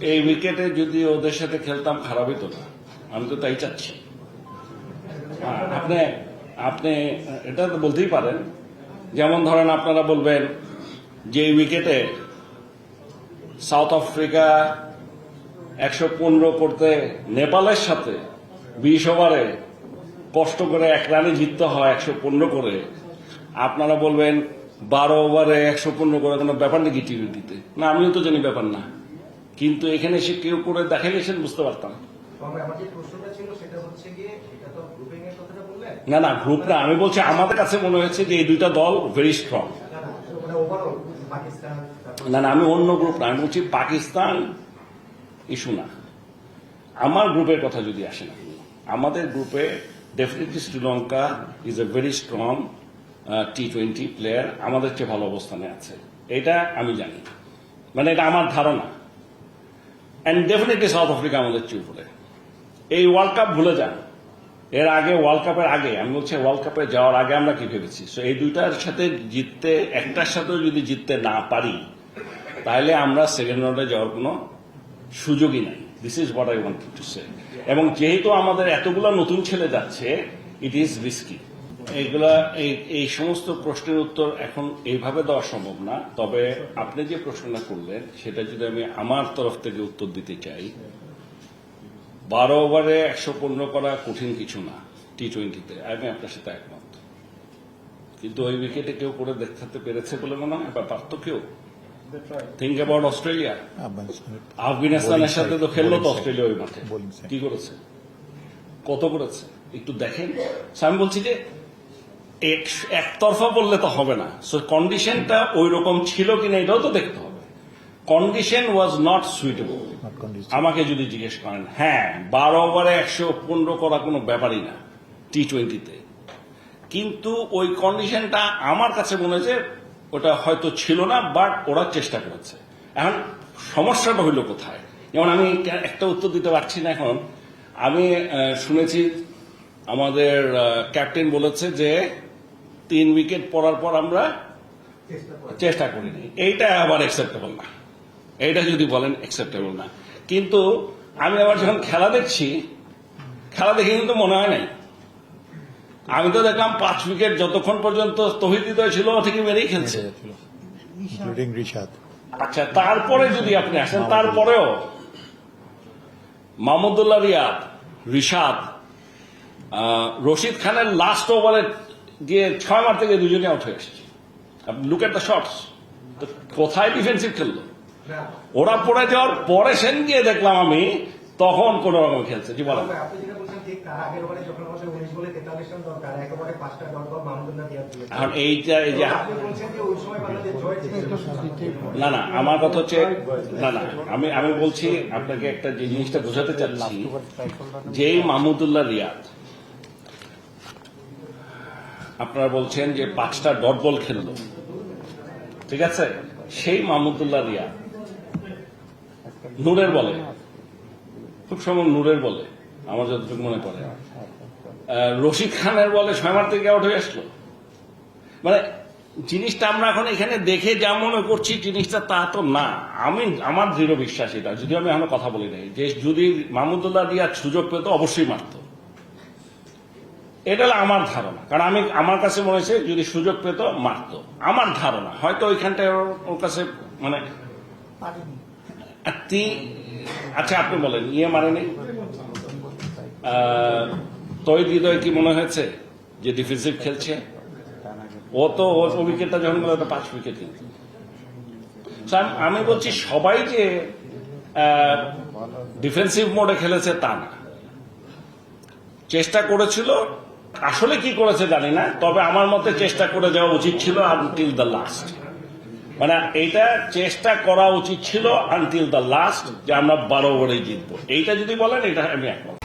এই উইকেটে যদি ওদের সাথে খেলতাম খারাপই তো না, আমি তো তাই চাচ্ছি। আপনি আপনি এটা তো বলতেই পারেন, যেমন ধরেন আপনারা বলবেন যে এই উইকেটে সাউথ আফ্রিকা 115 করতে নেপালের সাথে 20 ওভারে কষ্ট করে 1 রানে জিততে হয় 115 করে, আপনারা বলবেন 12 ওভারে 115 করে কোনো ব্যাপার নাকি টি-20-তে। না, আমিও তো জানি ব্যাপার না, কিন্তু এখানে এসে কেউ করে দেখাইলে সে বুঝতে পারতাম। না না, গ্রুপ না, আমি বলছি আমাদের কাছে মনে হয়েছে যে এই দুইটা দল ভেরি স্ট্রং। না না, আমি অন্য গ্রুপ না, আমি বলছি পাকিস্তান ইস্যু না। আমার গ্রুপের কথা যদি আসে না, আমাদের গ্রুপে definitely Sri Lanka is a very strong টি-20 প্লেয়ার, আমাদের চেয়ে ভালো অবস্থানে আছে, এটা আমি জানি, মানে এটা আমার ধারণা। অ্যান্ড ডেফিনেটলি সাউথ আফ্রিকা আমাদের চেয়ে উপরে। এই ওয়ার্ল্ড কাপ ভুলে যান, এর আগে ওয়ার্ল্ড কাপের আগে, আমি বলছি ওয়ার্ল্ড কাপে যাওয়ার আগে আমরা কি ভেবেছি। সো এই দুইটার সাথে জিততে, একটার সাথেও যদি জিততে না পারি, তাহলে আমরা সেকেন্ড রাউন্ডে যাওয়ার কোনো সুযোগই নাই। This is what I want to say. এবং যেহেতু আমাদের এতগুলো নতুন ছেলে যাচ্ছে, ইট ইজ রিস্কি। এইগুলা এই সমস্ত প্রশ্নের উত্তর এখন এইভাবে দেওয়া সম্ভব না। তবে আপনি যে প্রশ্নটা করলেন সেটা যদি আমি আমার তরফ থেকে উত্তর দিতে চাই, 12 ওভারে 115 করা কঠিন কিছু না টি-20-তে, আমি আপনার সাথে একমত। কিন্তু ওই উইকেটে কেউ করে দেখাতে পেরেছে বলে মনে হয়, বা পারত কেউ? থিঙ্ক অ্যাবাউট অস্ট্রেলিয়া, আফগানিস্তানের সাথে তো খেললো তো অস্ট্রেলিয়া ওই মাঠে, কি করেছে, কত করেছে একটু দেখেন। আমি বলছি যে একতরফা বললে তো হবে না। সো কন্ডিশনটা ওই রকম ছিল কিনা এটাও তো দেখতে হবে। কন্ডিশন ওয়াজ নট সুইটেবল আমাকে যদি জিজ্ঞেস করেন। হ্যাঁ, 12 ওভারে 115 করা কোনো ব্যাপারই না টি-20-তে, কিন্তু ওই কন্ডিশনটা আমার কাছে মনে হয়েছে ওটা হয়তো ছিল না, বাট ওরা চেষ্টা করেছে। এখন সমস্যাটা হইল কোথায়? যেমন আমি একটা উত্তর দিতে পারছি না এখন। আমি শুনেছি আমাদের ক্যাপ্টেন বলেছে যে 3 উইকেট পড়ার পর আমরা চেষ্টা করিনি, এইটা আবার অ্যাকসেপ্টেবল না। এইটা যদি বলেন অ্যাকসেপ্টেবল না, কিন্তু আমি আবার যখন খেলা দেখছি, খেলা দেখে কিন্তু মনে হয় নাই। আমি তো দেখলাম 5 উইকেট যতক্ষণ পর্যন্ত তৌহিদ হৃদয় ছিল ঠিকই মেরেই খেলছে। আচ্ছা, তারপরে যদি আপনি আসেন, তারপরেও মাহমুদুল্লাহ রিয়াদ, রিশাদ, রশিদ খানের লাস্ট ওভারে গিয়ে 6 মার থেকে দুজনে আউট হয়ে এসেছে। লুক এট দ্য শটস, কোথায় ডিফেন্সিভ খেললো? ওরা পড়ে যাওয়ার পরে সেন গিয়ে দেখলাম আমি, তখন কোন রকম খেলছে। জি বলেন। এখন এইটা এই যে না না, আমার কথা হচ্ছে না না, আমি বলছি আপনাকে একটা যে জিনিসটা বোঝাতে চাচ্ছি, যেই মাহমুদুল্লাহ রিয়াদ আপনারা বলছেন যে 5টা ডট বল খেললো, ঠিক আছে, সেই মাহমুদুল্লাহ রিয়াদ নূরের বলে, খুব সময় নূরের বলে, আমার যতটুকু মনে পড়ে, রশিদ খানের বলে 6 মার থেকে আউট হয়ে আসলো। মানে জিনিসটা আমরা এখন এখানে দেখে যা মনে করছি জিনিসটা তা তো না। আমার দৃঢ় বিশ্বাস এটা, যদি আমি এখন কথা বলি নাই, যে যদি মাহমুদুল্লাহ রিয়াদ সুযোগ পেত অবশ্যই মারত। এটা হলো আমার ধারণা, কারণ আমার কাছে মনে হয়েছে যদি সুযোগ পেত মারত। আমার ধারণা হয়তো ওইখানটায় ওর কাছে মানে আচ্ছা আপনি বলেন, মারেনি তৌহিদ হৃদয়, কি মনে হয়েছে যে ডিফেন্সিভ খেলছে? ও তো ওর উইকেটটা যখন 5 উইকেট কিন্তু। আমি বলছি সবাই যে ডিফেন্সিভ মোডে খেলেছে তা না, চেষ্টা করেছিল। আসলে কি করেছে জানি না, তবে আমার মতে চেষ্টা করে যাওয়া উচিত ছিল আনটিল দ্য লাস্ট। মানে এইটা চেষ্টা করা উচিত ছিল আনটিল দ্য লাস্ট, যে আমরা 12 ওভারে জিতবো। এইটা যদি বলেন, এটা আমি একমত।